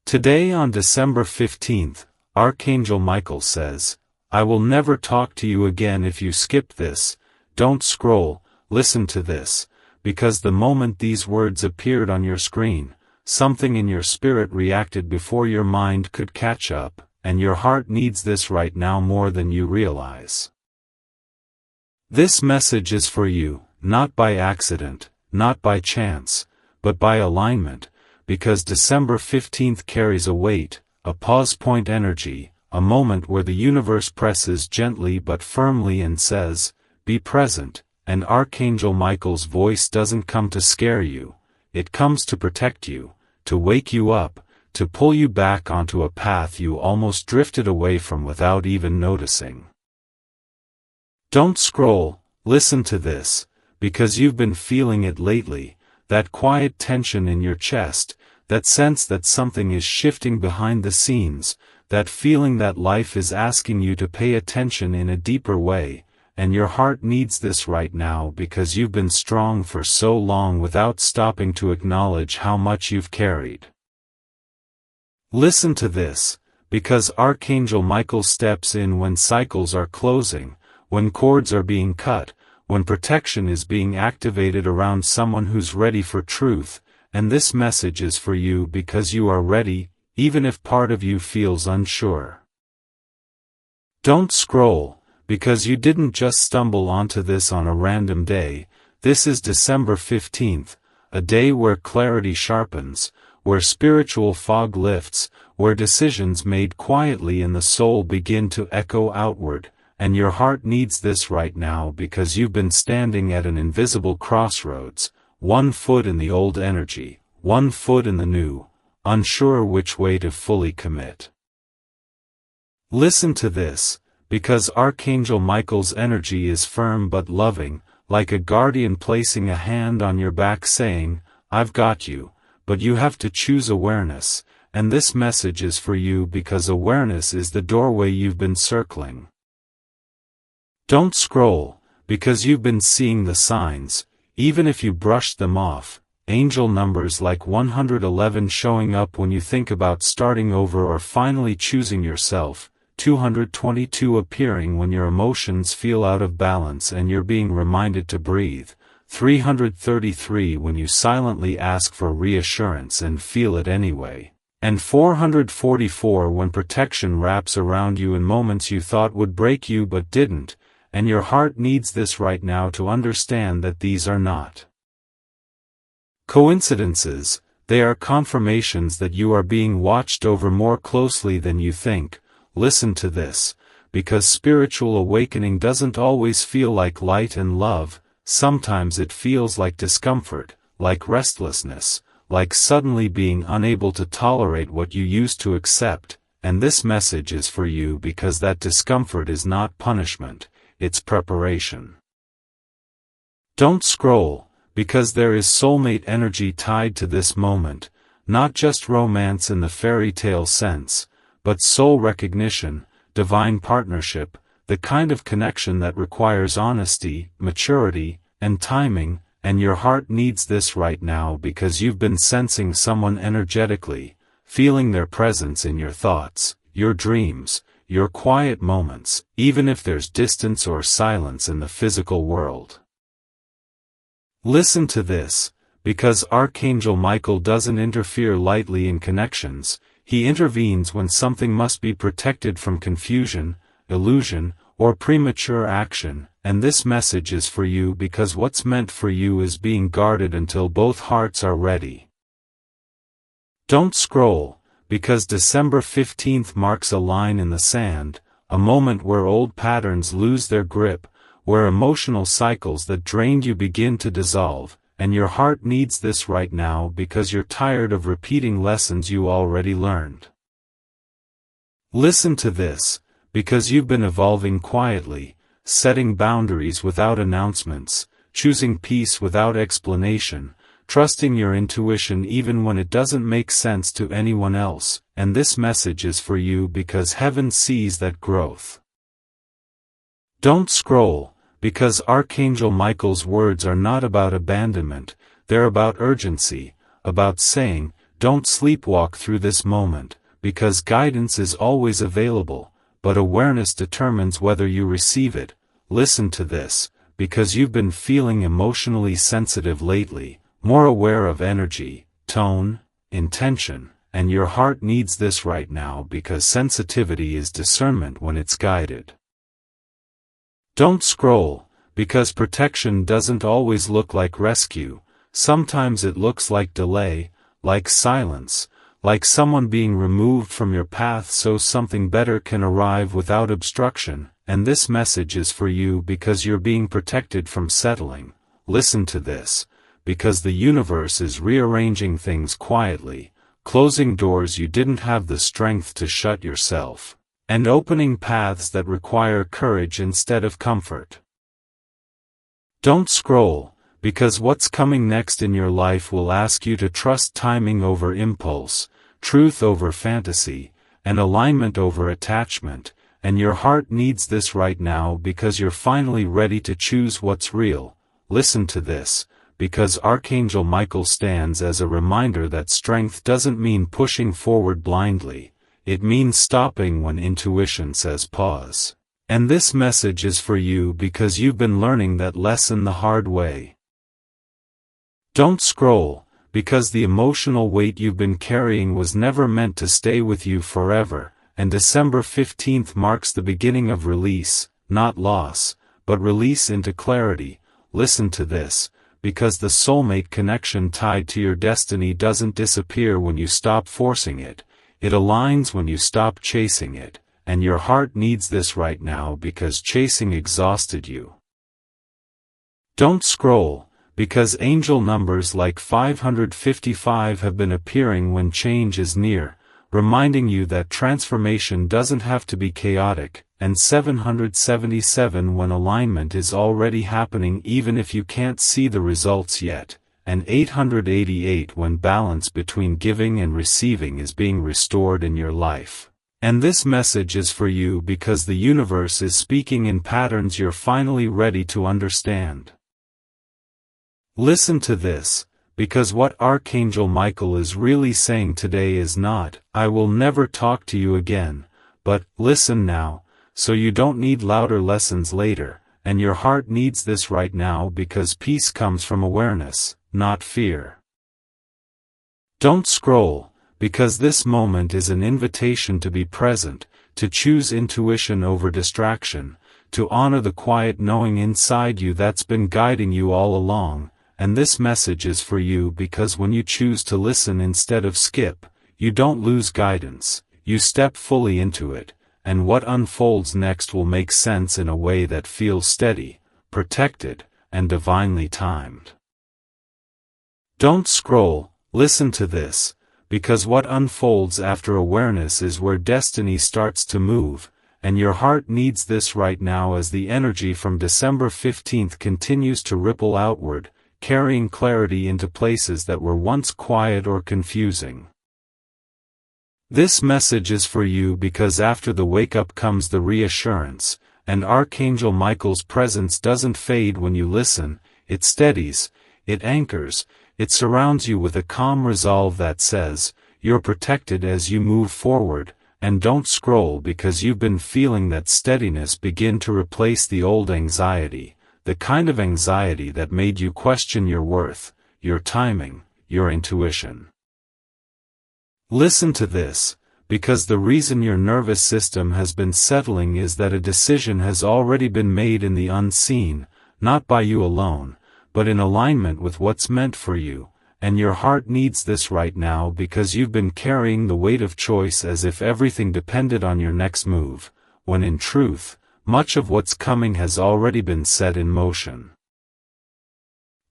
Today on December 15th, Archangel Michael says, I will never talk to you again if you skip this. Don't scroll, listen to this, because the moment these words appeared on your screen, something in your spirit reacted before your mind could catch up, and your heart needs this right now more than you realize. This message is for you, not by accident, not by chance, but by alignment, because December 15th carries a weight, a pause point energy, a moment where the universe presses gently but firmly and says, be present, and Archangel Michael's voice doesn't come to scare you, it comes to protect you, to wake you up, to pull you back onto a path you almost drifted away from without even noticing. Don't scroll, listen to this, because you've been feeling it lately, that quiet tension in your chest, that sense that something is shifting behind the scenes, that feeling that life is asking you to pay attention in a deeper way, and your heart needs this right now because you've been strong for so long without stopping to acknowledge how much you've carried. Listen to this, because Archangel Michael steps in when cycles are closing, when cords are being cut, when protection is being activated around someone who's ready for truth, and this message is for you because you are ready, even if part of you feels unsure. Don't scroll, because you didn't just stumble onto this on a random day. This is December 15th, a day where clarity sharpens, where spiritual fog lifts, where decisions made quietly in the soul begin to echo outward, and your heart needs this right now because you've been standing at an invisible crossroads, one foot in the old energy, one foot in the new, unsure which way to fully commit. Listen to this, because Archangel Michael's energy is firm but loving, like a guardian placing a hand on your back saying, I've got you, but you have to choose awareness, and this message is for you because awareness is the doorway you've been circling. Don't scroll, because you've been seeing the signs, even if you brushed them off, angel numbers like 111 showing up when you think about starting over or finally choosing yourself, 222 appearing when your emotions feel out of balance and you're being reminded to breathe, 333 when you silently ask for reassurance and feel it anyway, and 444 when protection wraps around you in moments you thought would break you but didn't, and your heart needs this right now to understand that these are not coincidences, they are confirmations that you are being watched over more closely than you think. Listen to this, because spiritual awakening doesn't always feel like light and love, sometimes it feels like discomfort, like restlessness, like suddenly being unable to tolerate what you used to accept, and this message is for you because that discomfort is not punishment. It's preparation. Don't scroll, because there is soulmate energy tied to this moment, not just romance in the fairy tale sense, but soul recognition, divine partnership, the kind of connection that requires honesty, maturity, and timing, and your heart needs this right now because you've been sensing someone energetically, feeling their presence in your thoughts, your dreams, your quiet moments, even if there's distance or silence in the physical world. Listen to this, because Archangel Michael doesn't interfere lightly in connections, he intervenes when something must be protected from confusion, illusion, or premature action, and this message is for you because what's meant for you is being guarded until both hearts are ready. Don't scroll, because December 15th marks a line in the sand, a moment where old patterns lose their grip, where emotional cycles that drained you begin to dissolve, and your heart needs this right now because you're tired of repeating lessons you already learned. Listen to this, because you've been evolving quietly, setting boundaries without announcements, choosing peace without explanation, trusting your intuition even when it doesn't make sense to anyone else, and this message is for you because heaven sees that growth. Don't scroll, because Archangel Michael's words are not about abandonment, they're about urgency, about saying, Don't sleepwalk through this moment, because guidance is always available, but awareness determines whether you receive it. Listen to this, because you've been feeling emotionally sensitive lately, more aware of energy, tone, intention, and your heart needs this right now because sensitivity is discernment when it's guided. Don't scroll, because protection doesn't always look like rescue. Sometimes it looks like delay, like silence, like someone being removed from your path so something better can arrive without obstruction, and this message is for you because you're being protected from settling. Listen to this, because the universe is rearranging things quietly, closing doors you didn't have the strength to shut yourself, and opening paths that require courage instead of comfort. Don't scroll, because what's coming next in your life will ask you to trust timing over impulse, truth over fantasy, and alignment over attachment, and your heart needs this right now because you're finally ready to choose what's real. Listen to this, because Archangel Michael stands as a reminder that strength doesn't mean pushing forward blindly, it means stopping when intuition says pause. And this message is for you because you've been learning that lesson the hard way. Don't scroll, because the emotional weight you've been carrying was never meant to stay with you forever, and December 15th marks the beginning of release, not loss, but release into clarity. Listen to this, because the soulmate connection tied to your destiny doesn't disappear when you stop forcing it, it aligns when you stop chasing it. And your heart needs this right now because chasing exhausted you. Don't scroll, because angel numbers like 555 have been appearing when change is near, reminding you that transformation doesn't have to be chaotic, and 777 when alignment is already happening even if you can't see the results yet, and 888 when balance between giving and receiving is being restored in your life. And this message is for you because the universe is speaking in patterns you're finally ready to understand. Listen to this, because what Archangel Michael is really saying today is not, "I will never talk to you again," but, "Listen now, so you don't need louder lessons later," and your heart needs this right now because peace comes from awareness, not fear. Don't scroll, because this moment is an invitation to be present, to choose intuition over distraction, to honor the quiet knowing inside you that's been guiding you all along, and this message is for you because when you choose to listen instead of skip, you don't lose guidance, you step fully into it, and what unfolds next will make sense in a way that feels steady, protected, and divinely timed. Don't scroll, listen to this, because what unfolds after awareness is where destiny starts to move, and your heart needs this right now as the energy from December 15th continues to ripple outward, carrying clarity into places that were once quiet or confusing. This message is for you because after the wake-up comes the reassurance, and Archangel Michael's presence doesn't fade when you listen, it steadies, it anchors, it surrounds you with a calm resolve that says, you're protected as you move forward, and don't scroll because you've been feeling that steadiness begin to replace the old anxiety, the kind of anxiety that made you question your worth, your timing, your intuition. Listen to this, because the reason your nervous system has been settling is that a decision has already been made in the unseen, not by you alone, but in alignment with what's meant for you, and your heart needs this right now because you've been carrying the weight of choice as if everything depended on your next move, when in truth, much of what's coming has already been set in motion.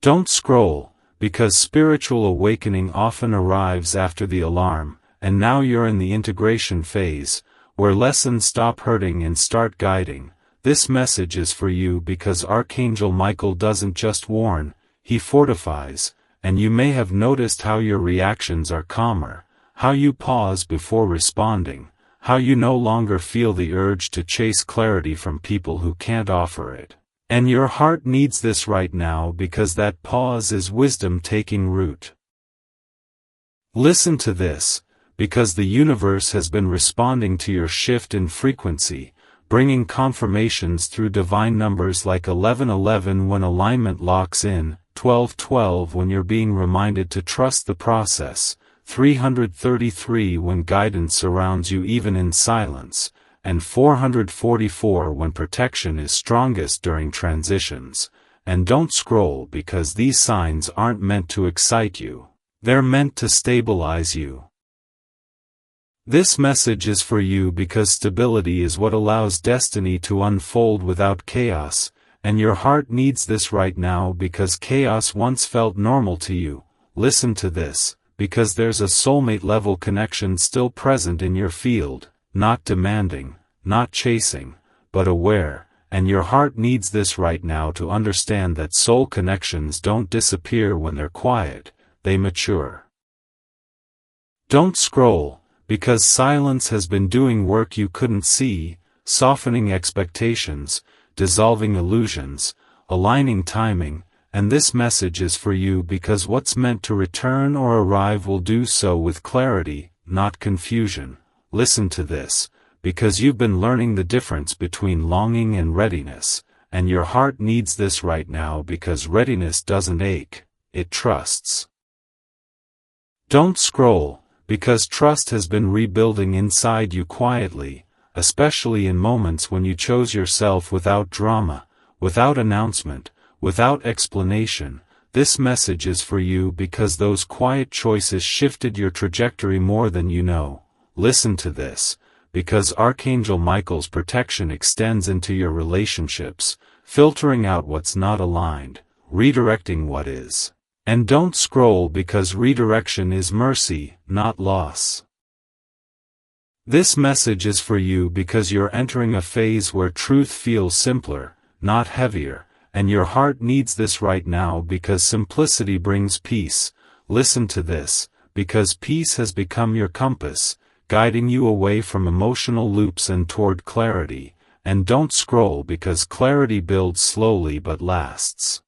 Don't scroll, because spiritual awakening often arrives after the alarm, and now you're in the integration phase, where lessons stop hurting and start guiding. This message is for you because Archangel Michael doesn't just warn, he fortifies, and you may have noticed how your reactions are calmer, how you pause before responding, how you no longer feel the urge to chase clarity from people who can't offer it. And your heart needs this right now because that pause is wisdom taking root. Listen to this, because the universe has been responding to your shift in frequency, bringing confirmations through divine numbers like 1111 when alignment locks in, 1212 when you're being reminded to trust the process, 333 when guidance surrounds you even in silence, and 444 when protection is strongest during transitions. And don't scroll because these signs aren't meant to excite you. They're meant to stabilize you. This message is for you because stability is what allows destiny to unfold without chaos, and your heart needs this right now because chaos once felt normal to you. Listen to this, because there's a soulmate-level connection still present in your field, not demanding, not chasing, but aware, and your heart needs this right now to understand that soul connections don't disappear when they're quiet, they mature. Don't scroll, because silence has been doing work you couldn't see, softening expectations, dissolving illusions, aligning timing, and this message is for you because what's meant to return or arrive will do so with clarity, not confusion. Listen to this, because you've been learning the difference between longing and readiness, and your heart needs this right now because readiness doesn't ache, it trusts. Don't scroll, because trust has been rebuilding inside you quietly, especially in moments when you chose yourself without drama, without announcement, without explanation. This message is for you because those quiet choices shifted your trajectory more than you know. Listen to this, because Archangel Michael's protection extends into your relationships, filtering out what's not aligned, redirecting what is. And don't scroll because redirection is mercy, not loss. This message is for you because you're entering a phase where truth feels simpler, not heavier, and your heart needs this right now because simplicity brings peace. Listen to this, because peace has become your compass, guiding you away from emotional loops and toward clarity. And don't scroll because clarity builds slowly but lasts.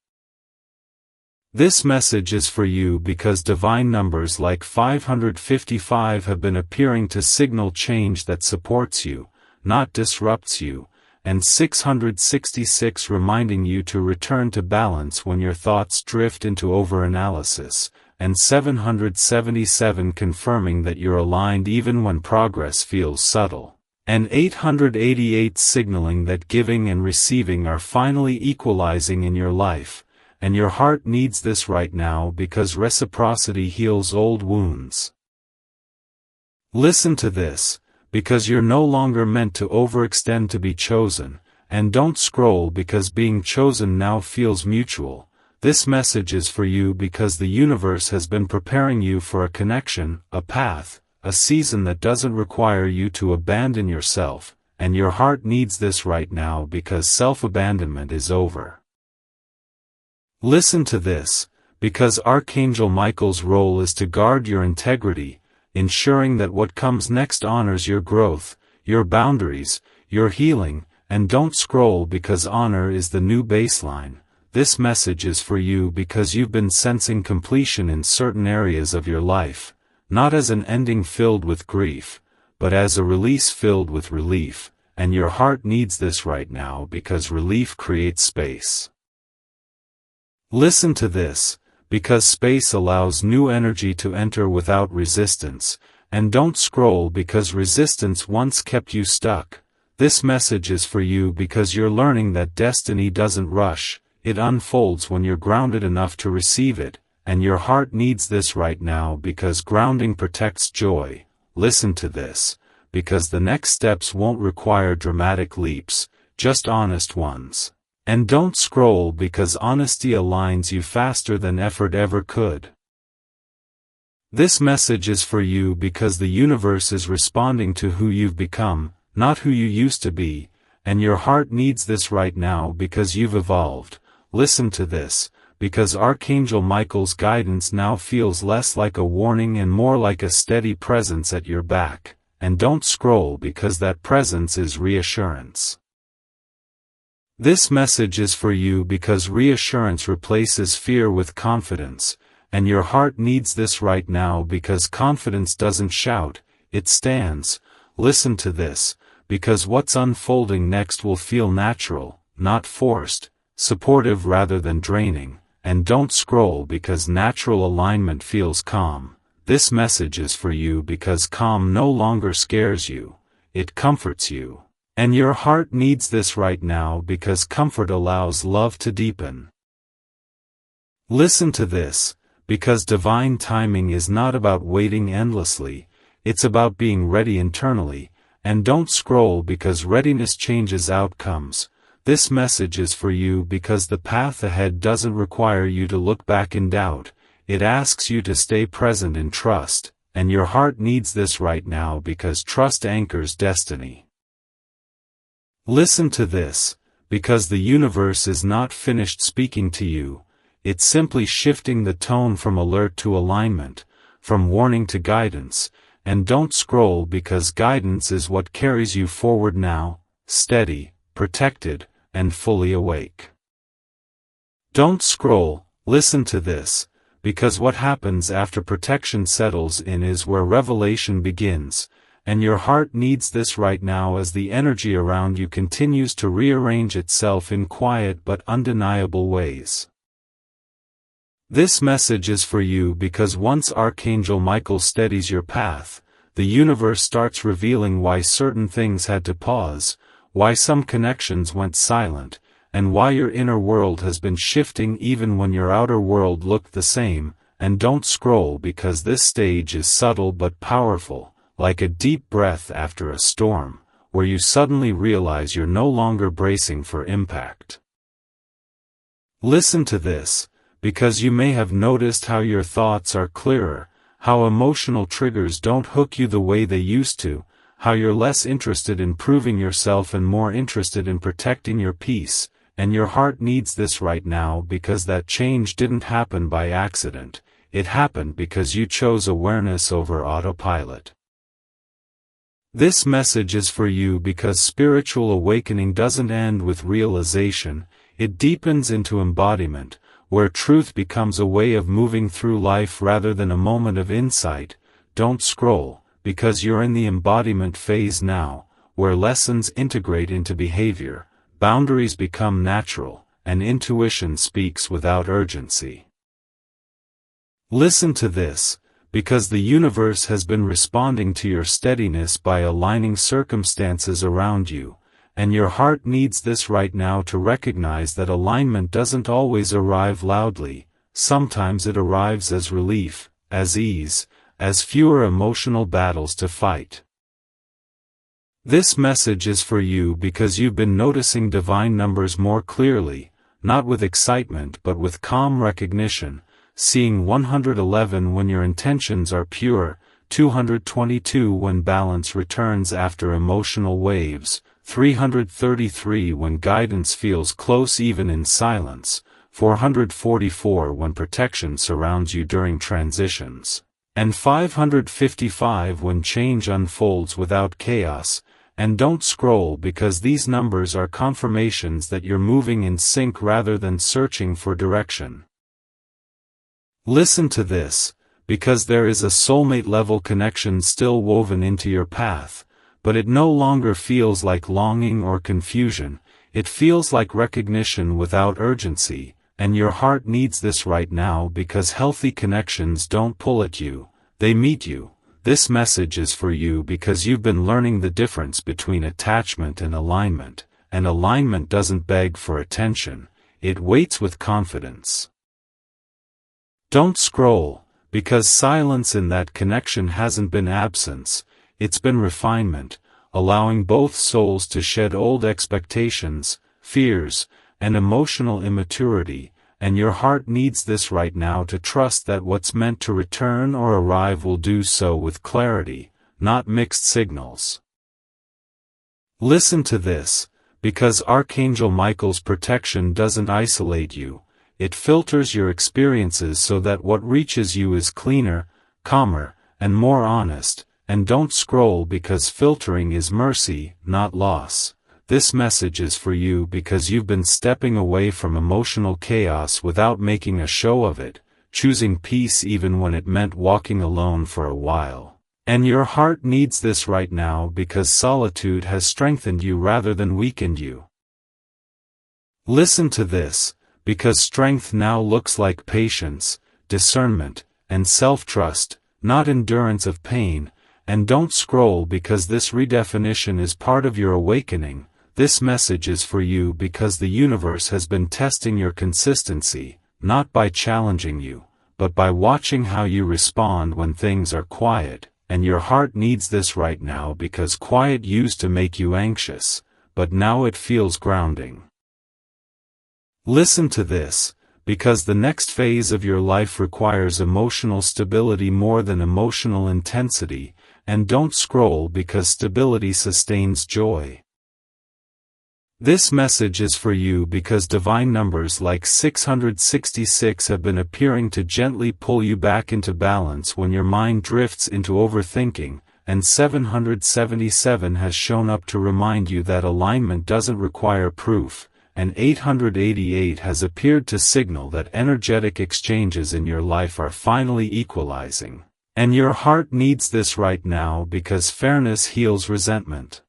This message is for you because divine numbers like 555 have been appearing to signal change that supports you, not disrupts you, and 666 reminding you to return to balance when your thoughts drift into overanalysis, and 777 confirming that you're aligned even when progress feels subtle, and 888 signaling that giving and receiving are finally equalizing in your life. And your heart needs this right now because reciprocity heals old wounds. Listen to this, because you're no longer meant to overextend to be chosen, and don't scroll because being chosen now feels mutual. This message is for you because the universe has been preparing you for a connection, a path, a season that doesn't require you to abandon yourself, and your heart needs this right now because self-abandonment is over. Listen to this, because Archangel Michael's role is to guard your integrity, ensuring that what comes next honors your growth, your boundaries, your healing, and don't scroll because honor is the new baseline. This message is for you because you've been sensing completion in certain areas of your life, not as an ending filled with grief, but as a release filled with relief, and your heart needs this right now because relief creates space. Listen to this, because space allows new energy to enter without resistance, and don't scroll because resistance once kept you stuck. This message is for you because you're learning that destiny doesn't rush, it unfolds when you're grounded enough to receive it, and your heart needs this right now because grounding protects joy. Listen to this, because the next steps won't require dramatic leaps, just honest ones. And don't scroll because honesty aligns you faster than effort ever could. This message is for you because the universe is responding to who you've become, not who you used to be, and your heart needs this right now because you've evolved. Listen to this, because Archangel Michael's guidance now feels less like a warning and more like a steady presence at your back, and don't scroll because that presence is reassurance. This message is for you because reassurance replaces fear with confidence, and your heart needs this right now because confidence doesn't shout, it stands. Listen to this, because what's unfolding next will feel natural, not forced, supportive rather than draining, and don't scroll because natural alignment feels calm. This message is for you because calm no longer scares you, it comforts you. And your heart needs this right now because comfort allows love to deepen. Listen to this, because divine timing is not about waiting endlessly, it's about being ready internally, and don't scroll because readiness changes outcomes. This message is for you because the path ahead doesn't require you to look back in doubt, it asks you to stay present in trust, and your heart needs this right now because trust anchors destiny. Listen to this, because the universe is not finished speaking to you, it's simply shifting the tone from alert to alignment, from warning to guidance, and don't scroll because guidance is what carries you forward now, steady, protected, and fully awake. Don't scroll, listen to this, because what happens after protection settles in is where revelation begins, and your heart needs this right now as the energy around you continues to rearrange itself in quiet but undeniable ways. This message is for you because once Archangel Michael steadies your path, the universe starts revealing why certain things had to pause, why some connections went silent, and why your inner world has been shifting even when your outer world looked the same. And don't scroll because this stage is subtle but powerful, like a deep breath after a storm, where you suddenly realize you're no longer bracing for impact. Listen to this, because you may have noticed how your thoughts are clearer, how emotional triggers don't hook you the way they used to, how you're less interested in proving yourself and more interested in protecting your peace, and your heart needs this right now because that change didn't happen by accident, it happened because you chose awareness over autopilot. This message is for you because spiritual awakening doesn't end with realization, it deepens into embodiment, where truth becomes a way of moving through life rather than a moment of insight. Don't scroll, because you're in the embodiment phase now, where lessons integrate into behavior, boundaries become natural, and intuition speaks without urgency. Listen to this, because the universe has been responding to your steadiness by aligning circumstances around you, and your heart needs this right now to recognize that alignment doesn't always arrive loudly, sometimes it arrives as relief, as ease, as fewer emotional battles to fight. This message is for you because you've been noticing divine numbers more clearly, not with excitement but with calm recognition, seeing 111 when your intentions are pure, 222 when balance returns after emotional waves, 333 when guidance feels close even in silence, 444 when protection surrounds you during transitions, and 555 when change unfolds without chaos. And don't scroll because these numbers are confirmations that you're moving in sync rather than searching for direction. Listen to this, because there is a soulmate-level connection still woven into your path, but it no longer feels like longing or confusion, it feels like recognition without urgency, and your heart needs this right now because healthy connections don't pull at you, they meet you. This message is for you because you've been learning the difference between attachment and alignment doesn't beg for attention, it waits with confidence. Don't scroll, because silence in that connection hasn't been absence, it's been refinement, allowing both souls to shed old expectations, fears, and emotional immaturity, and your heart needs this right now to trust that what's meant to return or arrive will do so with clarity, not mixed signals. Listen to this, because Archangel Michael's protection doesn't isolate you, it filters your experiences so that what reaches you is cleaner, calmer, and more honest, and don't scroll because filtering is mercy, not loss. This message is for you because you've been stepping away from emotional chaos without making a show of it, choosing peace even when it meant walking alone for a while. And your heart needs this right now because solitude has strengthened you rather than weakened you. Listen to this, because strength now looks like patience, discernment, and self-trust, not endurance of pain. And don't scroll because this redefinition is part of your awakening. This message is for you because the universe has been testing your consistency, not by challenging you, but by watching how you respond when things are quiet. And your heart needs this right now because quiet used to make you anxious, but now it feels grounding. Listen to this, because the next phase of your life requires emotional stability more than emotional intensity, and don't scroll because stability sustains joy. This message is for you because divine numbers like 666 have been appearing to gently pull you back into balance when your mind drifts into overthinking, and 777 has shown up to remind you that alignment doesn't require proof, and 888 has appeared to signal that energetic exchanges in your life are finally equalizing. And your heart needs this right now because fairness heals resentment.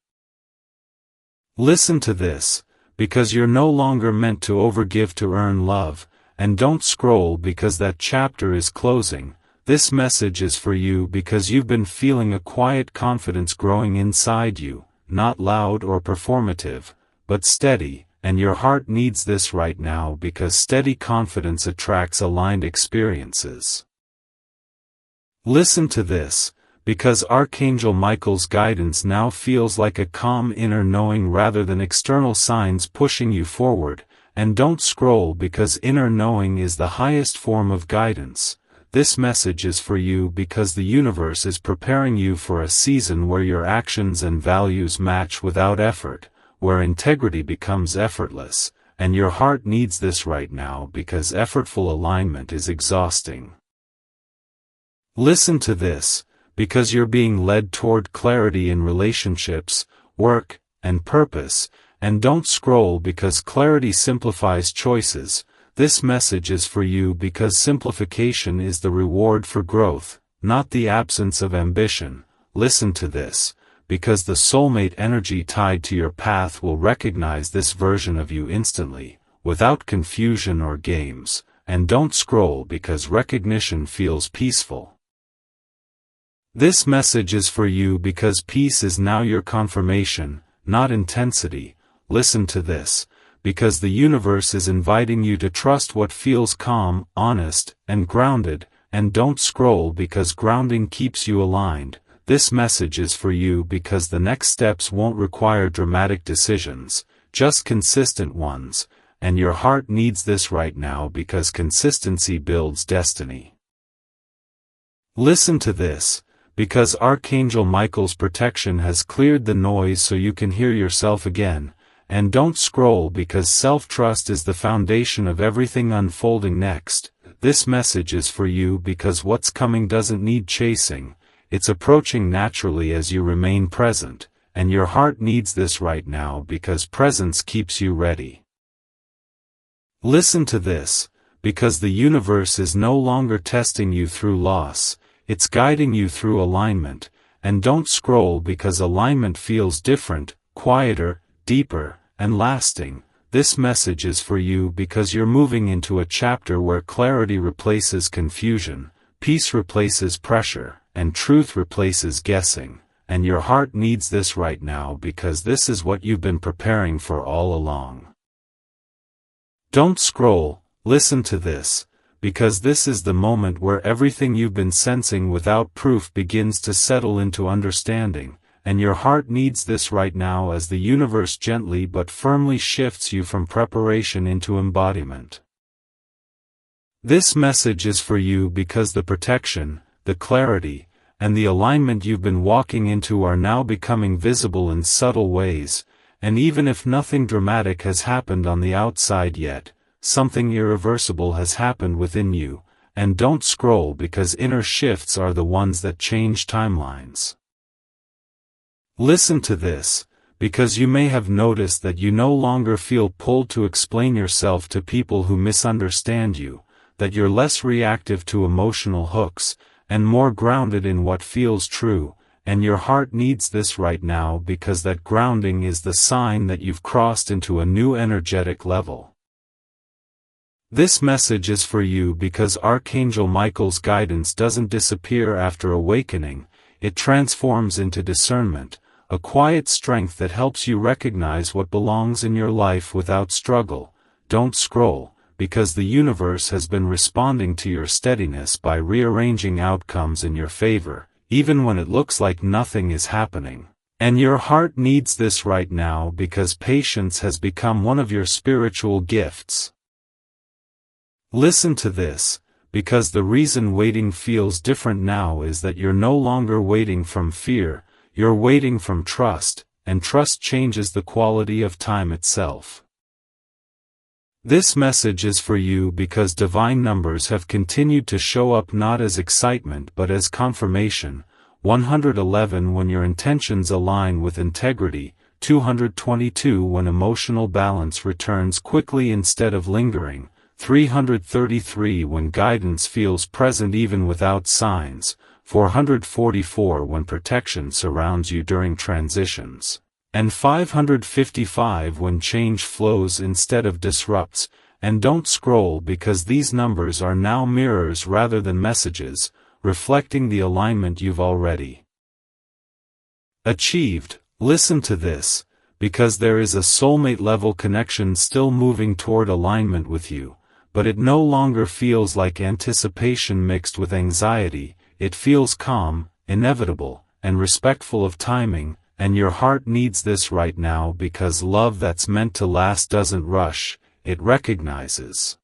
Listen to this, because you're no longer meant to overgive to earn love, and don't scroll because that chapter is closing. This message is for you because you've been feeling a quiet confidence growing inside you, not loud or performative, but steady, and your heart needs this right now because steady confidence attracts aligned experiences. Listen to this, because Archangel Michael's guidance now feels like a calm inner knowing rather than external signs pushing you forward, and don't scroll because inner knowing is the highest form of guidance. This message is for you because the universe is preparing you for a season where your actions and values match without effort, where integrity becomes effortless, and your heart needs this right now because effortful alignment is exhausting. Listen to this, because you're being led toward clarity in relationships, work, and purpose, and don't scroll because clarity simplifies choices. This message is for you because simplification is the reward for growth, not the absence of ambition. Listen to this, because the soulmate energy tied to your path will recognize this version of you instantly, without confusion or games, and don't scroll because recognition feels peaceful. This message is for you because peace is now your confirmation, not intensity. Listen to this, because the universe is inviting you to trust what feels calm, honest, and grounded, and don't scroll because grounding keeps you aligned. This message is for you because the next steps won't require dramatic decisions, just consistent ones, and your heart needs this right now because consistency builds destiny. Listen to this, because Archangel Michael's protection has cleared the noise so you can hear yourself again, and don't scroll because self-trust is the foundation of everything unfolding next. This message is for you because what's coming doesn't need chasing, it's approaching naturally as you remain present, and your heart needs this right now because presence keeps you ready. Listen to this, because the universe is no longer testing you through loss, it's guiding you through alignment, and don't scroll because alignment feels different, quieter, deeper, and lasting. This message is for you because you're moving into a chapter where clarity replaces confusion, peace replaces pressure, and truth replaces guessing, and your heart needs this right now because this is what you've been preparing for all along. Don't scroll, listen to this, because this is the moment where everything you've been sensing without proof begins to settle into understanding, and your heart needs this right now as the universe gently but firmly shifts you from preparation into embodiment. This message is for you because the protection, the clarity, and the alignment you've been walking into are now becoming visible in subtle ways, and even if nothing dramatic has happened on the outside yet, something irreversible has happened within you, and don't scroll because inner shifts are the ones that change timelines. Listen to this, because you may have noticed that you no longer feel pulled to explain yourself to people who misunderstand you. that you're less reactive to emotional hooks, and more grounded in what feels true, and your heart needs this right now because that grounding is the sign that you've crossed into a new energetic level. This message is for you because Archangel Michael's guidance doesn't disappear after awakening, it transforms into discernment, a quiet strength that helps you recognize what belongs in your life without struggle. Don't scroll, because the universe has been responding to your steadiness by rearranging outcomes in your favor, even when it looks like nothing is happening. And your heart needs this right now because patience has become one of your spiritual gifts. Listen to this, because the reason waiting feels different now is that you're no longer waiting from fear, you're waiting from trust, and trust changes the quality of time itself. This message is for you because divine numbers have continued to show up not as excitement but as confirmation. 111 when your intentions align with integrity, 222 when emotional balance returns quickly instead of lingering, 333 when guidance feels present even without signs, 444 when protection surrounds you during transitions, and 555 when change flows instead of disrupts. And don't scroll because these numbers are now mirrors rather than messages, reflecting the alignment you've already achieved. Listen to this, because there is a soulmate-level connection still moving toward alignment with you, but it no longer feels like anticipation mixed with anxiety, it feels calm, inevitable, and respectful of timing, and your heart needs this right now because love that's meant to last doesn't rush, it recognizes.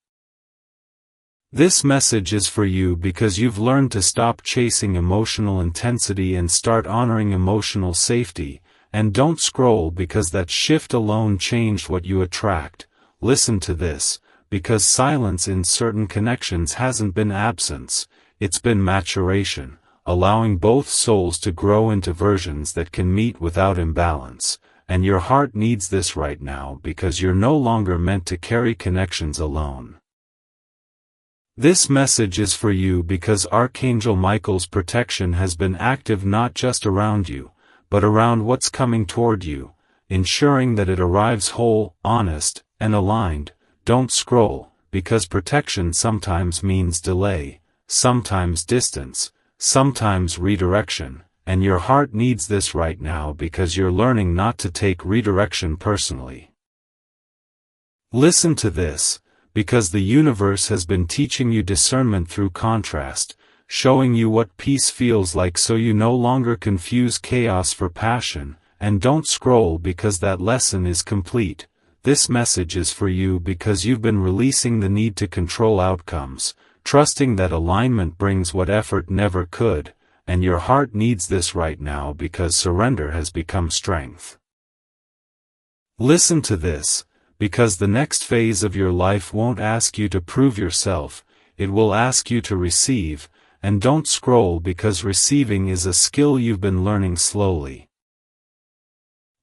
This message is for you because you've learned to stop chasing emotional intensity and start honoring emotional safety, and don't scroll because that shift alone changed what you attract. Listen to this, because silence in certain connections hasn't been absence, it's been maturation, allowing both souls to grow into versions that can meet without imbalance, and your heart needs this right now because you're no longer meant to carry connections alone. This message is for you because Archangel Michael's protection has been active not just around you, but around what's coming toward you, ensuring that it arrives whole, honest, and aligned. Don't scroll, because protection sometimes means delay, sometimes distance, sometimes redirection, and your heart needs this right now because you're learning not to take redirection personally. Listen to this, because the universe has been teaching you discernment through contrast, showing you what peace feels like so you no longer confuse chaos for passion, and don't scroll because that lesson is complete. This message is for you because you've been releasing the need to control outcomes, trusting that alignment brings what effort never could, and your heart needs this right now because surrender has become strength. Listen to this, because the next phase of your life won't ask you to prove yourself, it will ask you to receive, and don't scroll because receiving is a skill you've been learning slowly.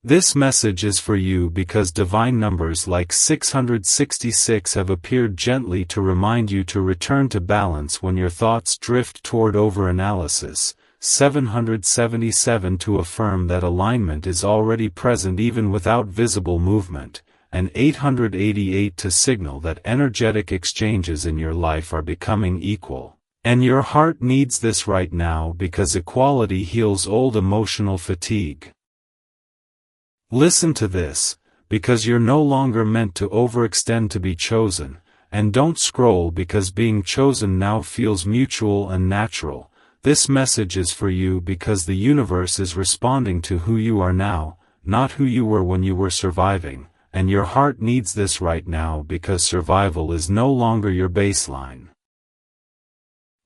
This message is for you because divine numbers like 666 have appeared gently to remind you to return to balance when your thoughts drift toward overanalysis, 777 to affirm that alignment is already present even without visible movement, and 888 to signal that energetic exchanges in your life are becoming equal. And your heart needs this right now because equality heals old emotional fatigue. Listen to this, because you're no longer meant to overextend to be chosen, and don't scroll because being chosen now feels mutual and natural. This message is for you because the universe is responding to who you are now, not who you were when you were surviving, and your heart needs this right now because survival is no longer your baseline.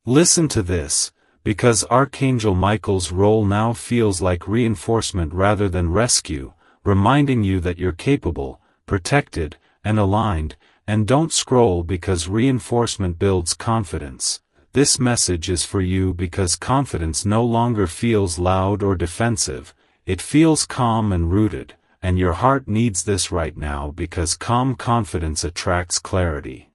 Listen to this, because Archangel Michael's role now feels like reinforcement rather than rescue, reminding you that you're capable, protected, and aligned, and don't scroll because reinforcement builds confidence. This message is for you because confidence no longer feels loud or defensive, it feels calm and rooted, and your heart needs this right now because calm confidence attracts clarity.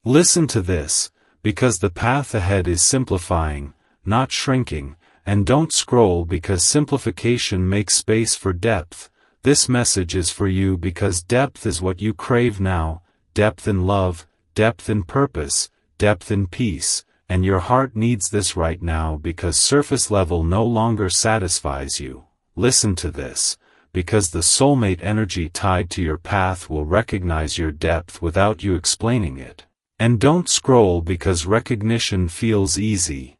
Listen to this, because the path ahead is simplifying, not shrinking, and don't scroll because simplification makes space for depth. This message is for you because depth is what you crave now, depth in love, depth in purpose, depth in peace, and your heart needs this right now because surface level no longer satisfies you. Listen to this, because the soulmate energy tied to your path will recognize your depth without you explaining it. And don't scroll because recognition feels easy.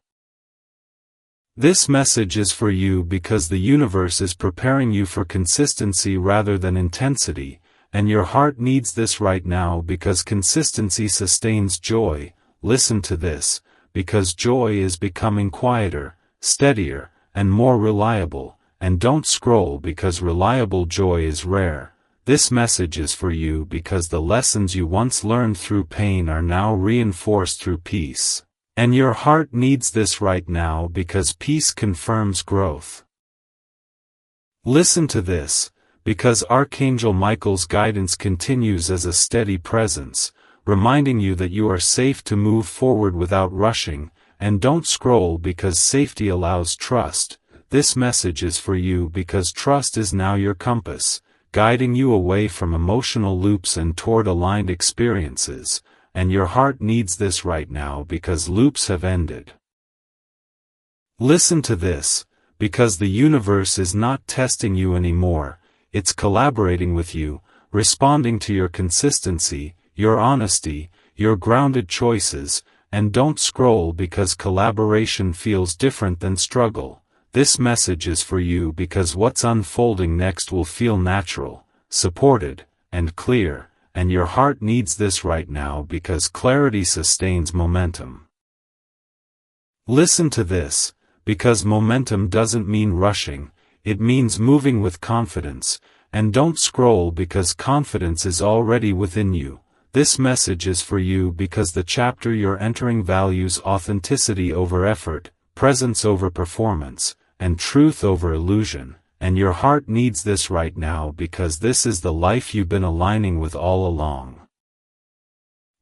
This message is for you because the universe is preparing you for consistency rather than intensity, and your heart needs this right now because consistency sustains joy. Listen to this, because joy is becoming quieter, steadier, and more reliable, and don't scroll because reliable joy is rare. This message is for you because the lessons you once learned through pain are now reinforced through peace. And your heart needs this right now because peace confirms growth. Listen to this, because Archangel Michael's guidance continues as a steady presence, reminding you that you are safe to move forward without rushing, and don't scroll because safety allows trust. This message is for you because trust is now your compass, guiding you away from emotional loops and toward aligned experiences. And your heart needs this right now because loops have ended. Listen to this, because the universe is not testing you anymore, it's collaborating with you, responding to your consistency, your honesty, your grounded choices, and don't scroll because collaboration feels different than struggle. This message is for you because what's unfolding next will feel natural, supported, and clear. And your heart needs this right now because clarity sustains momentum. Listen to this, because momentum doesn't mean rushing, it means moving with confidence, and don't scroll because confidence is already within you. This message is for you because the chapter you're entering values authenticity over effort, presence over performance, and truth over illusion. And your heart needs this right now because this is the life you've been aligning with all along.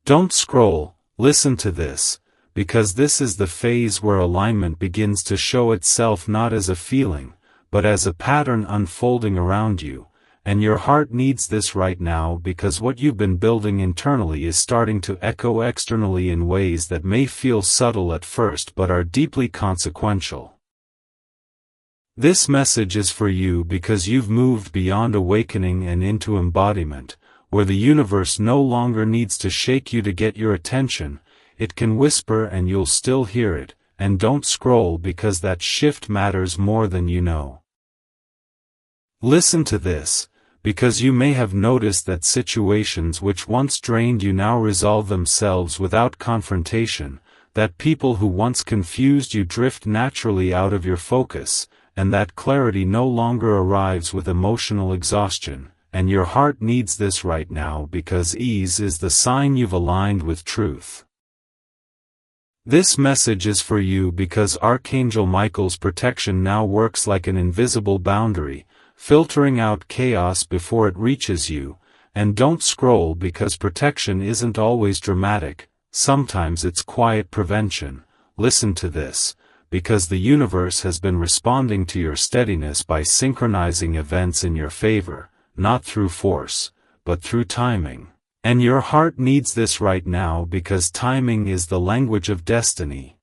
Don't scroll, listen to this, because this is the phase where alignment begins to show itself not as a feeling, but as a pattern unfolding around you, and your heart needs this right now because what you've been building internally is starting to echo externally in ways that may feel subtle at first but are deeply consequential. This message is for you because you've moved beyond awakening and into embodiment, where the universe no longer needs to shake you to get your attention, it can whisper and you'll still hear it, and don't scroll because that shift matters more than you know. Listen to this, because you may have noticed that situations which once drained you now resolve themselves without confrontation, that people who once confused you drift naturally out of your focus, and that clarity no longer arrives with emotional exhaustion, and your heart needs this right now because ease is the sign you've aligned with truth. This message is for you because Archangel Michael's protection now works like an invisible boundary, filtering out chaos before it reaches you, and don't scroll because protection isn't always dramatic, sometimes it's quiet prevention. Listen to this, because the universe has been responding to your steadiness by synchronizing events in your favor, not through force, but through timing. And your heart needs this right now because timing is the language of destiny.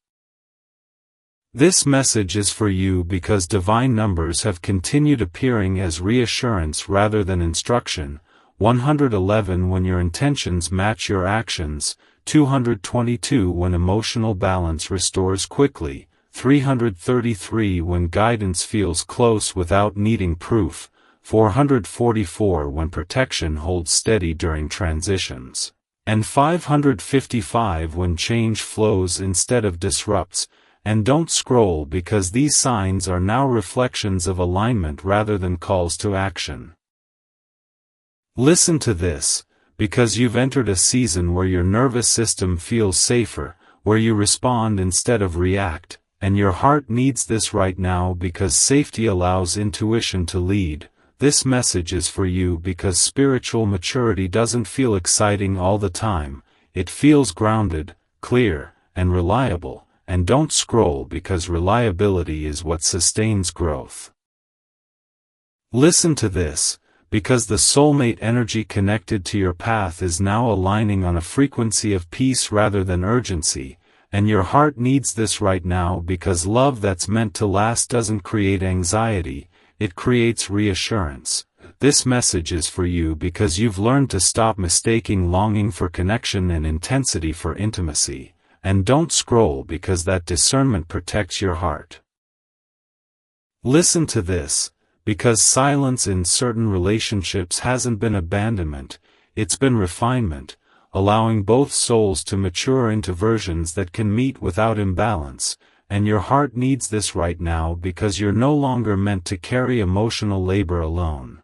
This message is for you because divine numbers have continued appearing as reassurance rather than instruction. 111 when your intentions match your actions, 222 when emotional balance restores quickly, 333 when guidance feels close without needing proof, 444 when protection holds steady during transitions, and 555 when change flows instead of disrupts. And don't scroll because these signs are now reflections of alignment rather than calls to action. Listen to this, because you've entered a season where your nervous system feels safer, where you respond instead of react, and your heart needs this right now because safety allows intuition to lead. This message is for you because spiritual maturity doesn't feel exciting all the time, it feels grounded, clear, and reliable, and don't scroll because reliability is what sustains growth. Listen to this, because the soulmate energy connected to your path is now aligning on a frequency of peace rather than urgency, and your heart needs this right now because love that's meant to last doesn't create anxiety, it creates reassurance. This message is for you because you've learned to stop mistaking longing for connection and intensity for intimacy, and don't scroll because that discernment protects your heart. Listen to this, because silence in certain relationships hasn't been abandonment, it's been refinement, allowing both souls to mature into versions that can meet without imbalance, and your heart needs this right now because you're no longer meant to carry emotional labor alone.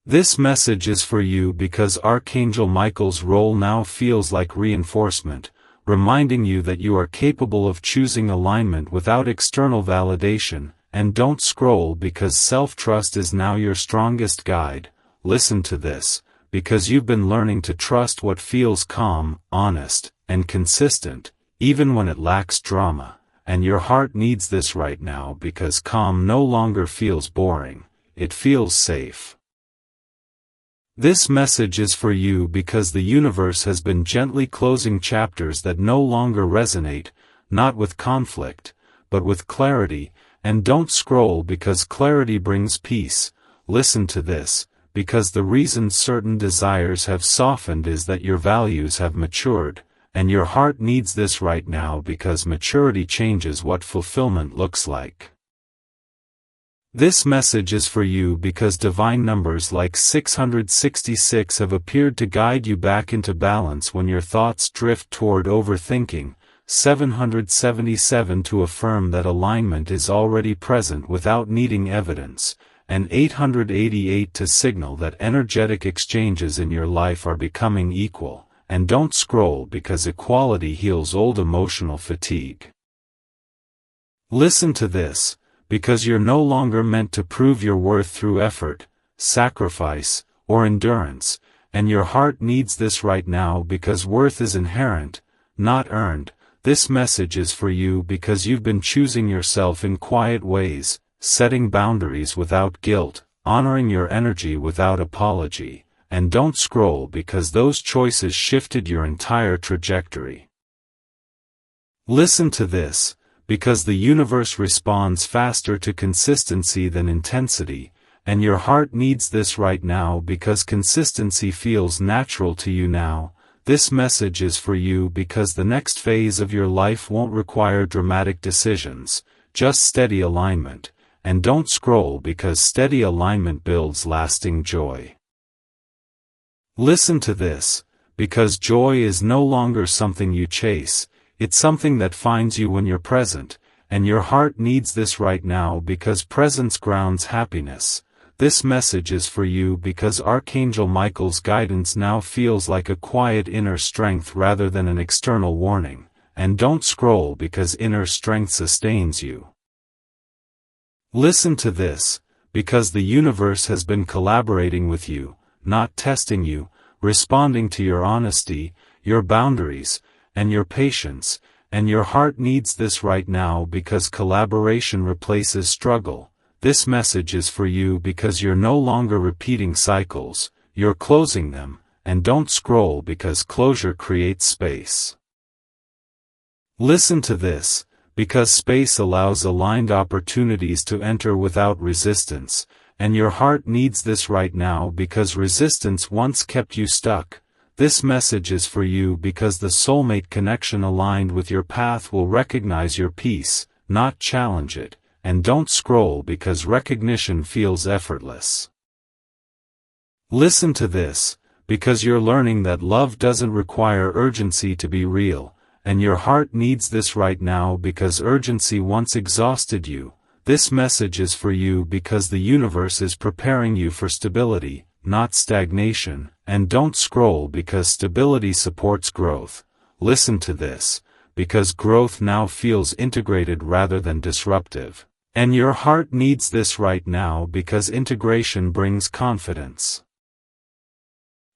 This message is for you because Archangel Michael's role now feels like reinforcement, reminding you that you are capable of choosing alignment without external validation, and don't scroll because self-trust is now your strongest guide. Listen to this, because you've been learning to trust what feels calm, honest, and consistent, even when it lacks drama, and your heart needs this right now because calm no longer feels boring, it feels safe. This message is for you because the universe has been gently closing chapters that no longer resonate, not with conflict, but with clarity, and don't scroll because clarity brings peace. Listen to this, because the reason certain desires have softened is that your values have matured, and your heart needs this right now because maturity changes what fulfillment looks like. This message is for you because divine numbers like 666 have appeared to guide you back into balance when your thoughts drift toward overthinking, 777 to affirm that alignment is already present without needing evidence, and 888 to signal that energetic exchanges in your life are becoming equal, and don't scroll because equality heals old emotional fatigue. Listen to this, because you're no longer meant to prove your worth through effort, sacrifice, or endurance, and your heart needs this right now because worth is inherent, not earned. This message is for you because you've been choosing yourself in quiet ways, setting boundaries without guilt, honoring your energy without apology, and don't scroll because those choices shifted your entire trajectory. Listen to this, because the universe responds faster to consistency than intensity, and your heart needs this right now because consistency feels natural to you now. This message is for you because the next phase of your life won't require dramatic decisions, just steady alignment, and don't scroll because steady alignment builds lasting joy. Listen to this, because joy is no longer something you chase, it's something that finds you when you're present, and your heart needs this right now because presence grounds happiness. This message is for you because Archangel Michael's guidance now feels like a quiet inner strength rather than an external warning, and don't scroll because inner strength sustains you. Listen to this, because the universe has been collaborating with you, not testing you, responding to your honesty, your boundaries, and your patience, and your heart needs this right now because collaboration replaces struggle. This message is for you because you're no longer repeating cycles, you're closing them, and don't scroll because closure creates space. Listen to this, because space allows aligned opportunities to enter without resistance, and your heart needs this right now because resistance once kept you stuck. This message is for you because the soulmate connection aligned with your path will recognize your peace, not challenge it, and don't scroll because recognition feels effortless. Listen to this, because you're learning that love doesn't require urgency to be real, and your heart needs this right now because urgency once exhausted you. This message is for you because the universe is preparing you for stability, not stagnation, and don't scroll because stability supports growth. Listen to this, because growth now feels integrated rather than disruptive. And your heart needs this right now because integration brings confidence.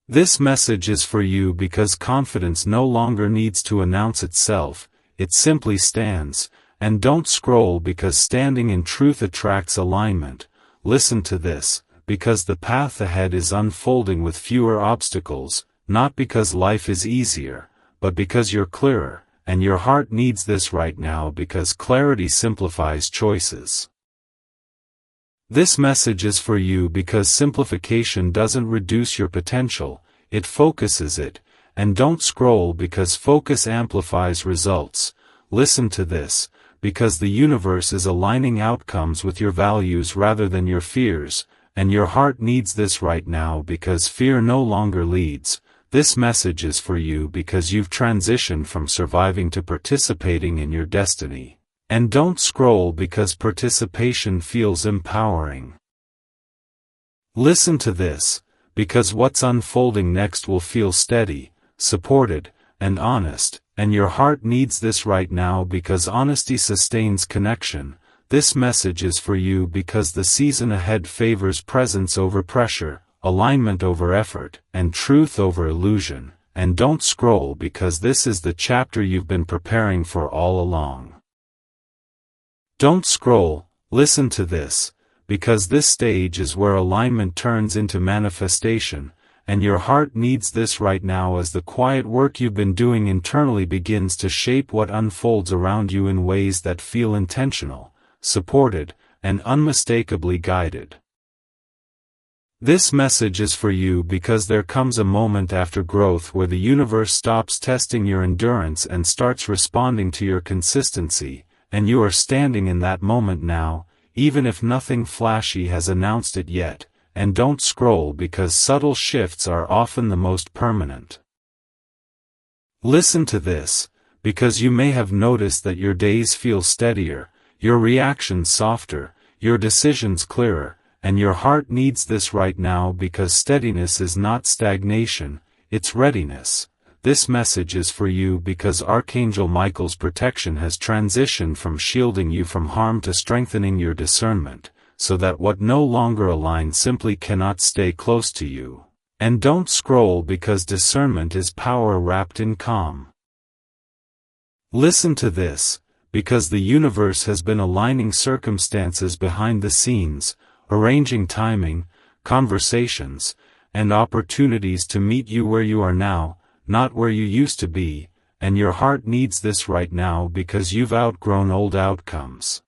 This message is for you because confidence no longer needs to announce itself, it simply stands. And don't scroll because standing in truth attracts alignment. Listen to this, because the path ahead is unfolding with fewer obstacles, not because life is easier, but because you're clearer, and your heart needs this right now because clarity simplifies choices. This message is for you because simplification doesn't reduce your potential, it focuses it, and don't scroll because focus amplifies results. Listen to this, because the universe is aligning outcomes with your values rather than your fears, and your heart needs this right now because fear no longer leads. This message is for you because you've transitioned from surviving to participating in your destiny. And don't scroll because participation feels empowering. Listen to this, because what's unfolding next will feel steady, supported, and honest, and your heart needs this right now because honesty sustains connection. This message is for you because the season ahead favors presence over pressure, alignment over effort, and truth over illusion. And don't scroll because this is the chapter you've been preparing for all along. Don't scroll, listen to this, because this stage is where alignment turns into manifestation, and your heart needs this right now as the quiet work you've been doing internally begins to shape what unfolds around you in ways that feel intentional, supported, and unmistakably guided. This message is for you because there comes a moment after growth where the universe stops testing your endurance and starts responding to your consistency, and you are standing in that moment now, even if nothing flashy has announced it yet. And don't scroll because subtle shifts are often the most permanent. Listen to this, because you may have noticed that your days feel steadier, your reactions softer, your decisions clearer, and your heart needs this right now because steadiness is not stagnation, it's readiness. This message is for you because Archangel Michael's protection has transitioned from shielding you from harm to strengthening your discernment, so that what no longer aligns simply cannot stay close to you. And don't scroll because discernment is power wrapped in calm. Listen to this, because the universe has been aligning circumstances behind the scenes, arranging timing, conversations, and opportunities to meet you where you are now, not where you used to be, and your heart needs this right now because you've outgrown old outcomes.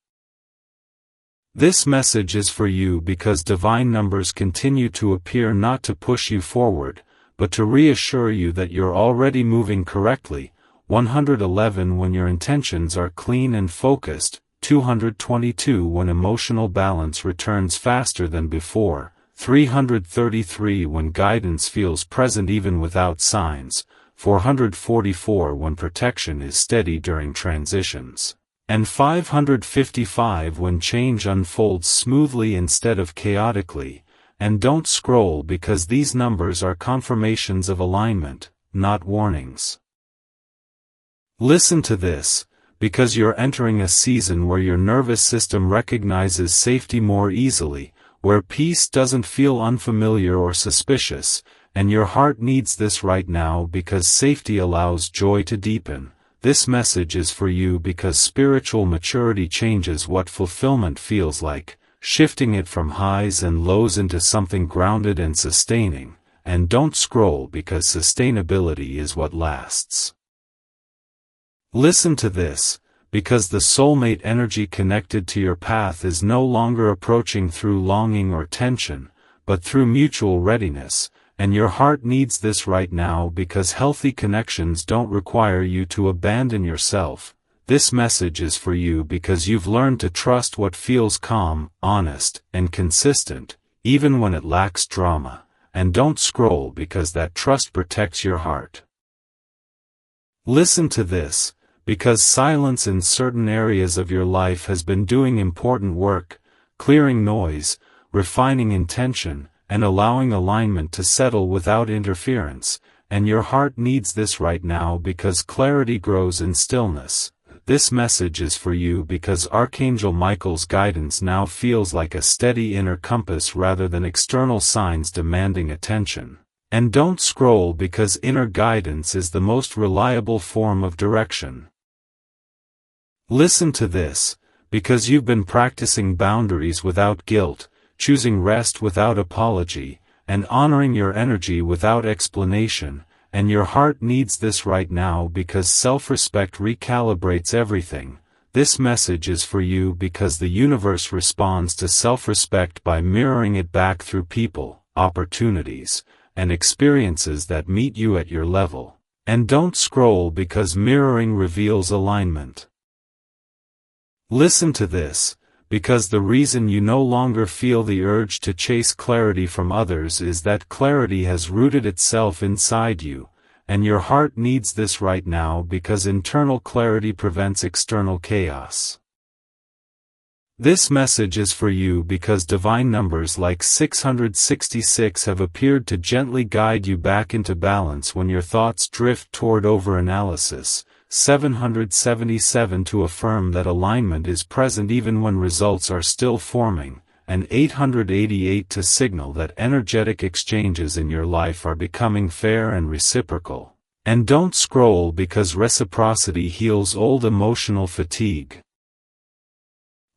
This message is for you because divine numbers continue to appear not to push you forward, but to reassure you that you're already moving correctly. 111 when your intentions are clean and focused, 222 when emotional balance returns faster than before, 333 when guidance feels present even without signs, 444 when protection is steady during transitions, and 555 when change unfolds smoothly instead of chaotically. And don't scroll because these numbers are confirmations of alignment, not warnings. Listen to this, because you're entering a season where your nervous system recognizes safety more easily, where peace doesn't feel unfamiliar or suspicious, and your heart needs this right now because safety allows joy to deepen. This message is for you because spiritual maturity changes what fulfillment feels like, shifting it from highs and lows into something grounded and sustaining. And don't scroll because sustainability is what lasts. Listen to this, because the soulmate energy connected to your path is no longer approaching through longing or tension, but through mutual readiness, and your heart needs this right now because healthy connections don't require you to abandon yourself. This message is for you because you've learned to trust what feels calm, honest, and consistent, even when it lacks drama. And don't scroll because that trust protects your heart. Listen to this, because silence in certain areas of your life has been doing important work, clearing noise, refining intention, and allowing alignment to settle without interference, and your heart needs this right now because clarity grows in stillness. This message is for you because Archangel Michael's guidance now feels like a steady inner compass rather than external signs demanding attention. And don't scroll because inner guidance is the most reliable form of direction. Listen to this, because you've been practicing boundaries without guilt, choosing rest without apology, and honoring your energy without explanation, and your heart needs this right now because self-respect recalibrates everything. This message is for you because the universe responds to self-respect by mirroring it back through people, opportunities, and experiences that meet you at your level. And don't scroll because mirroring reveals alignment. Listen to this, because the reason you no longer feel the urge to chase clarity from others is that clarity has rooted itself inside you, and your heart needs this right now because internal clarity prevents external chaos. This message is for you because divine numbers like 666 have appeared to gently guide you back into balance when your thoughts drift toward overanalysis, 777 to affirm that alignment is present even when results are still forming, and 888 to signal that energetic exchanges in your life are becoming fair and reciprocal. And don't scroll because reciprocity heals old emotional fatigue.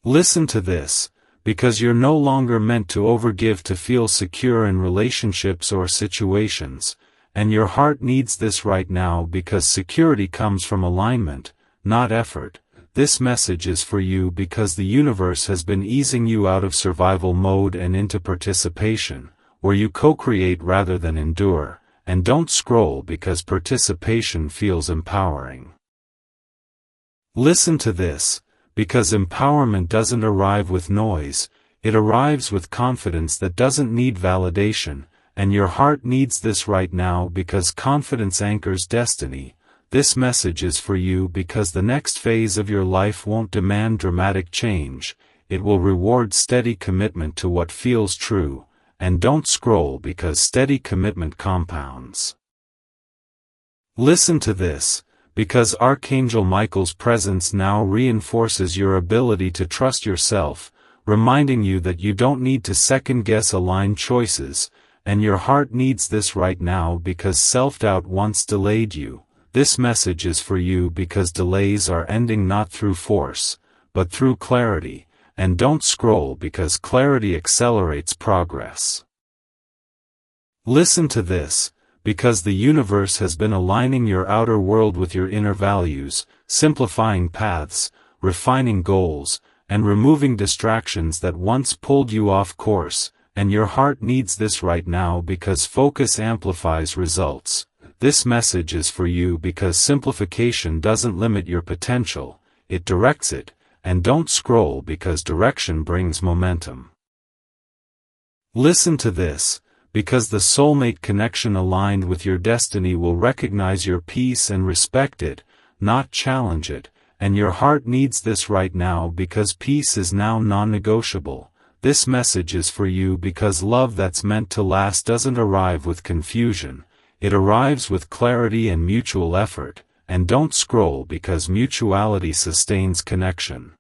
Listen to this, because you're no longer meant to overgive to feel secure in relationships or situations, and your heart needs this right now because security comes from alignment, not effort. This message is for you because the universe has been easing you out of survival mode and into participation, where you co-create rather than endure, and don't scroll because participation feels empowering. Listen to this, because empowerment doesn't arrive with noise, it arrives with confidence that doesn't need validation, and your heart needs this right now because confidence anchors destiny. This message is for you because the next phase of your life won't demand dramatic change, it will reward steady commitment to what feels true, and don't scroll because steady commitment compounds. Listen to this, because Archangel Michael's presence now reinforces your ability to trust yourself, reminding you that you don't need to second-guess aligned choices, and your heart needs this right now because self-doubt once delayed you. This message is for you because delays are ending not through force, but through clarity, and don't scroll because clarity accelerates progress. Listen to this, because the universe has been aligning your outer world with your inner values, simplifying paths, refining goals, and removing distractions that once pulled you off course, and your heart needs this right now because focus amplifies results. This message is for you because simplification doesn't limit your potential, it directs it, and don't scroll because direction brings momentum. Listen to this, because the soulmate connection aligned with your destiny will recognize your peace and respect it, not challenge it, and your heart needs this right now because peace is now non-negotiable. This message is for you because love that's meant to last doesn't arrive with confusion, it arrives with clarity and mutual effort, and don't scroll because mutuality sustains connection.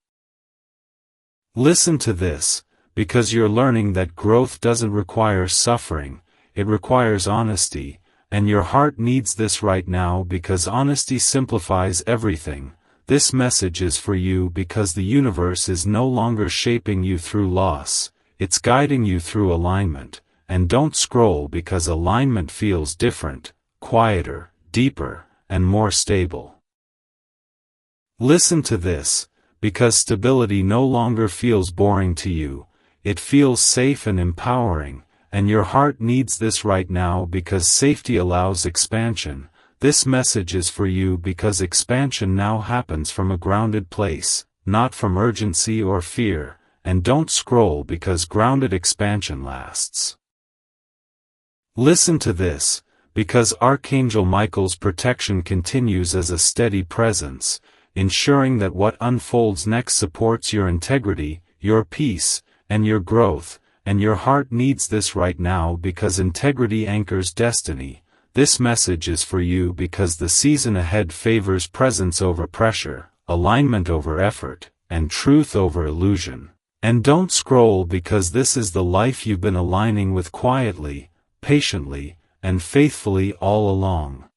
Listen to this, because you're learning that growth doesn't require suffering, it requires honesty, and your heart needs this right now because honesty simplifies everything. This message is for you because the universe is no longer shaping you through loss, it's guiding you through alignment, and don't scroll because alignment feels different, quieter, deeper, and more stable. Listen to this, because stability no longer feels boring to you, it feels safe and empowering, and your heart needs this right now because safety allows expansion. This message is for you because expansion now happens from a grounded place, not from urgency or fear, and don't scroll because grounded expansion lasts. Listen to this, because Archangel Michael's protection continues as a steady presence, ensuring that what unfolds next supports your integrity, your peace, and your growth, and your heart needs this right now because integrity anchors destiny. This message is for you because the season ahead favors presence over pressure, alignment over effort, and truth over illusion. And don't scroll because this is the life you've been aligning with quietly, patiently, and faithfully all along.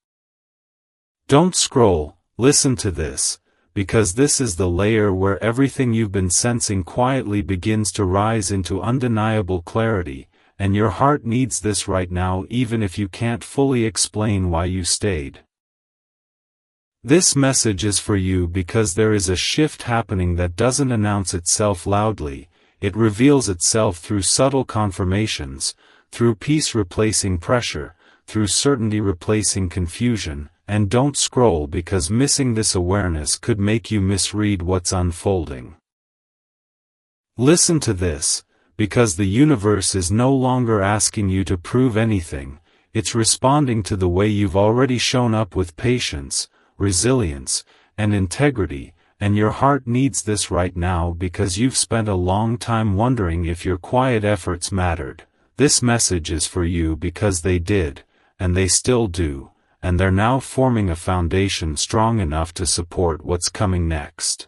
Don't scroll, listen to this, because this is the layer where everything you've been sensing quietly begins to rise into undeniable clarity, and your heart needs this right now even if you can't fully explain why you stayed. This message is for you because there is a shift happening that doesn't announce itself loudly, it reveals itself through subtle confirmations, through peace replacing pressure, through certainty replacing confusion. And don't scroll because missing this awareness could make you misread what's unfolding. Listen to this, because the universe is no longer asking you to prove anything, it's responding to the way you've already shown up with patience, resilience, and integrity, and your heart needs this right now because you've spent a long time wondering if your quiet efforts mattered. This message is for you because they did, and they still do. And they're now forming a foundation strong enough to support what's coming next.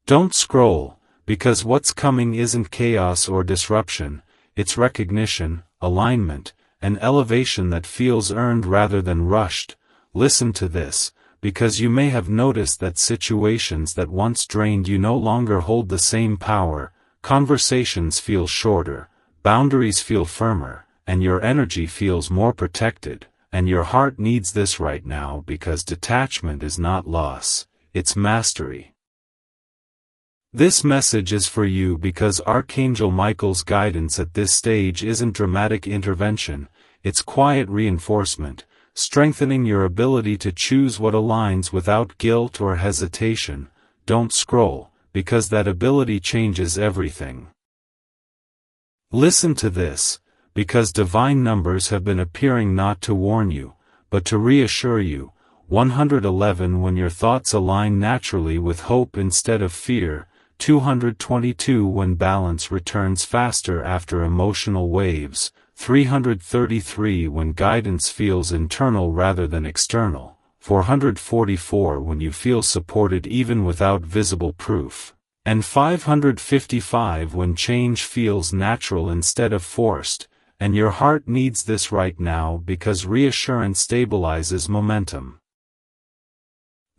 Don't scroll, because what's coming isn't chaos or disruption, it's recognition, alignment, and elevation that feels earned rather than rushed. Listen to this, because you may have noticed that situations that once drained you no longer hold the same power, conversations feel shorter, boundaries feel firmer, and your energy feels more protected. And your heart needs this right now because detachment is not loss, it's mastery. This message is for you because Archangel Michael's guidance at this stage isn't dramatic intervention, it's quiet reinforcement, strengthening your ability to choose what aligns without guilt or hesitation. Don't scroll, because that ability changes everything. Listen to this, because divine numbers have been appearing not to warn you, but to reassure you. 111 when your thoughts align naturally with hope instead of fear, 222 when balance returns faster after emotional waves, 333 when guidance feels internal rather than external, 444 when you feel supported even without visible proof, and 555 when change feels natural instead of forced. And your heart needs this right now because reassurance stabilizes momentum.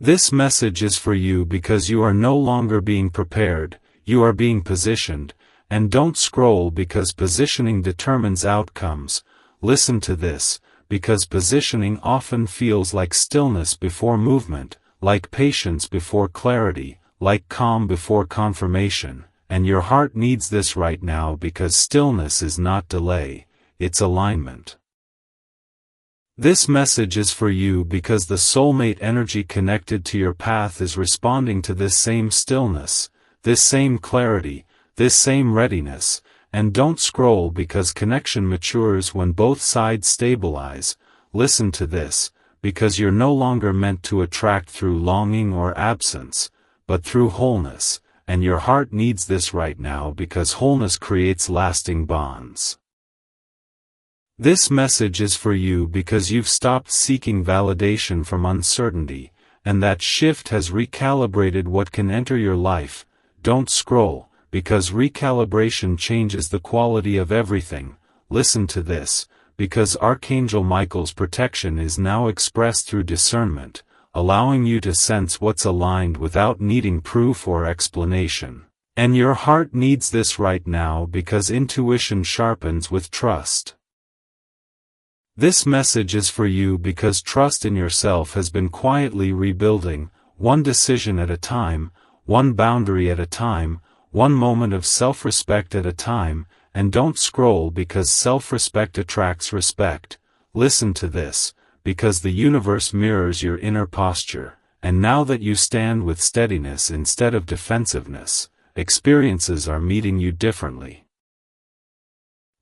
This message is for you because you are no longer being prepared, you are being positioned, and don't scroll because positioning determines outcomes. Listen to this, because positioning often feels like stillness before movement, like patience before clarity, like calm before confirmation, and your heart needs this right now because stillness is not delay. It's alignment. This message is for you because the soulmate energy connected to your path is responding to this same stillness, this same clarity, this same readiness, and don't scroll because connection matures when both sides stabilize. Listen to this, because you're no longer meant to attract through longing or absence, but through wholeness, and your heart needs this right now because wholeness creates lasting bonds. This message is for you because you've stopped seeking validation from uncertainty, and that shift has recalibrated what can enter your life. Don't scroll, because recalibration changes the quality of everything. Listen to this, because Archangel Michael's protection is now expressed through discernment, allowing you to sense what's aligned without needing proof or explanation. And your heart needs this right now because intuition sharpens with trust. This message is for you because trust in yourself has been quietly rebuilding, one decision at a time, one boundary at a time, one moment of self-respect at a time, and don't scroll because self-respect attracts respect. Listen to this, because the universe mirrors your inner posture, and now that you stand with steadiness instead of defensiveness, experiences are meeting you differently.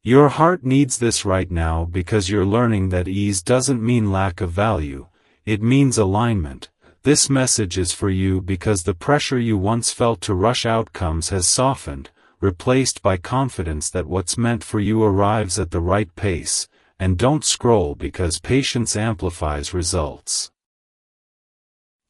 Your heart needs this right now because you're learning that ease doesn't mean lack of value, it means alignment. This message is for you because the pressure you once felt to rush outcomes has softened, replaced by confidence that what's meant for you arrives at the right pace, and don't scroll because patience amplifies results.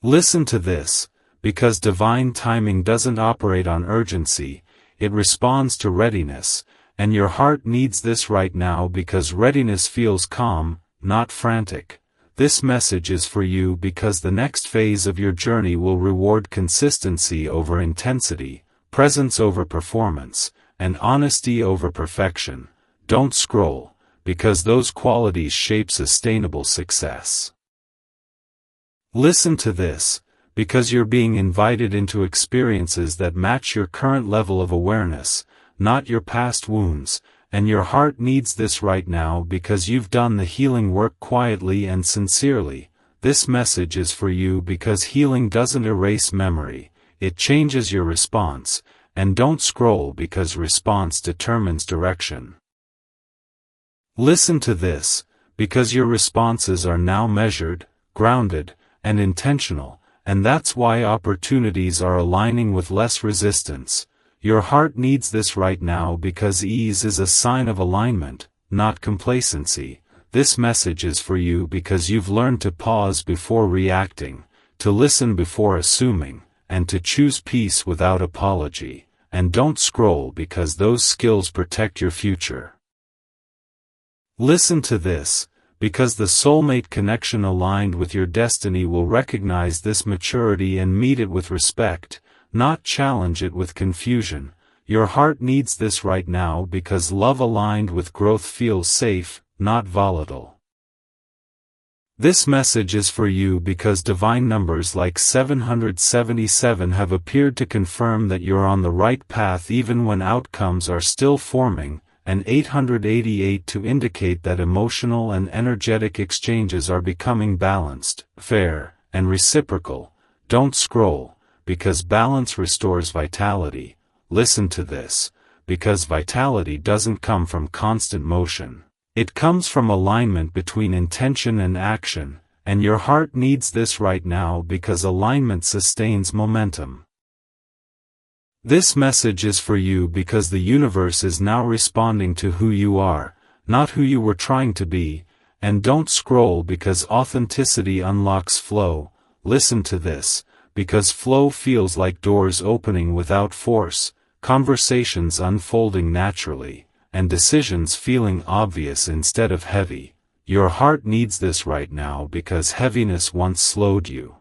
Listen to this, because divine timing doesn't operate on urgency, it responds to readiness, and your heart needs this right now because readiness feels calm, not frantic. This message is for you because the next phase of your journey will reward consistency over intensity, presence over performance, and honesty over perfection. Don't scroll, because those qualities shape sustainable success. Listen to this, because you're being invited into experiences that match your current level of awareness, not your past wounds, and your heart needs this right now because you've done the healing work quietly and sincerely. This message is for you because healing doesn't erase memory, it changes your response, and don't scroll because response determines direction. Listen to this, because your responses are now measured, grounded, and intentional, and that's why opportunities are aligning with less resistance. Your heart needs this right now because ease is a sign of alignment, not complacency. This message is for you because you've learned to pause before reacting, to listen before assuming, and to choose peace without apology. And don't scroll because those skills protect your future. Listen to this, because the soulmate connection aligned with your destiny will recognize this maturity and meet it with respect, not challenge it with confusion. Your heart needs this right now because love aligned with growth feels safe, not volatile. This message is for you because divine numbers like 777 have appeared to confirm that you're on the right path even when outcomes are still forming, and 888 to indicate that emotional and energetic exchanges are becoming balanced, fair, and reciprocal. Don't scroll, because balance restores vitality. Listen to this, because vitality doesn't come from constant motion. It comes from alignment between intention and action, and your heart needs this right now because alignment sustains momentum. This message is for you because the universe is now responding to who you are, not who you were trying to be, and don't scroll because authenticity unlocks flow. Listen to this, because flow feels like doors opening without force, conversations unfolding naturally, and decisions feeling obvious instead of heavy. Your heart needs this right now because heaviness once slowed you.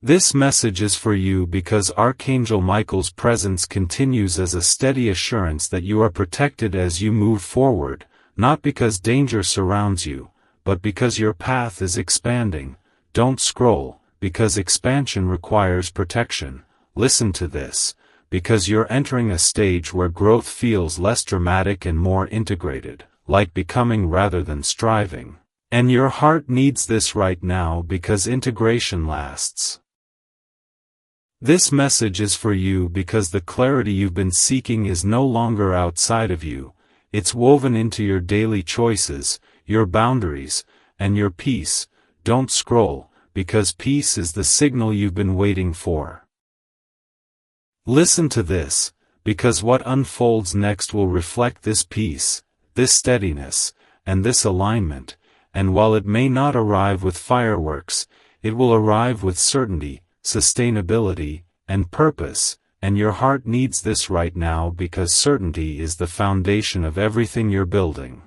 This message is for you because Archangel Michael's presence continues as a steady assurance that you are protected as you move forward, not because danger surrounds you, but because your path is expanding. Don't scroll, because expansion requires protection. Listen to this, because you're entering a stage where growth feels less dramatic and more integrated, like becoming rather than striving. And your heart needs this right now because integration lasts. This message is for you because the clarity you've been seeking is no longer outside of you, it's woven into your daily choices, your boundaries, and your peace. Don't scroll, because peace is the signal you've been waiting for. Listen to this, because what unfolds next will reflect this peace, this steadiness, and this alignment, and while it may not arrive with fireworks, it will arrive with certainty, sustainability, and purpose, and your heart needs this right now because certainty is the foundation of everything you're building.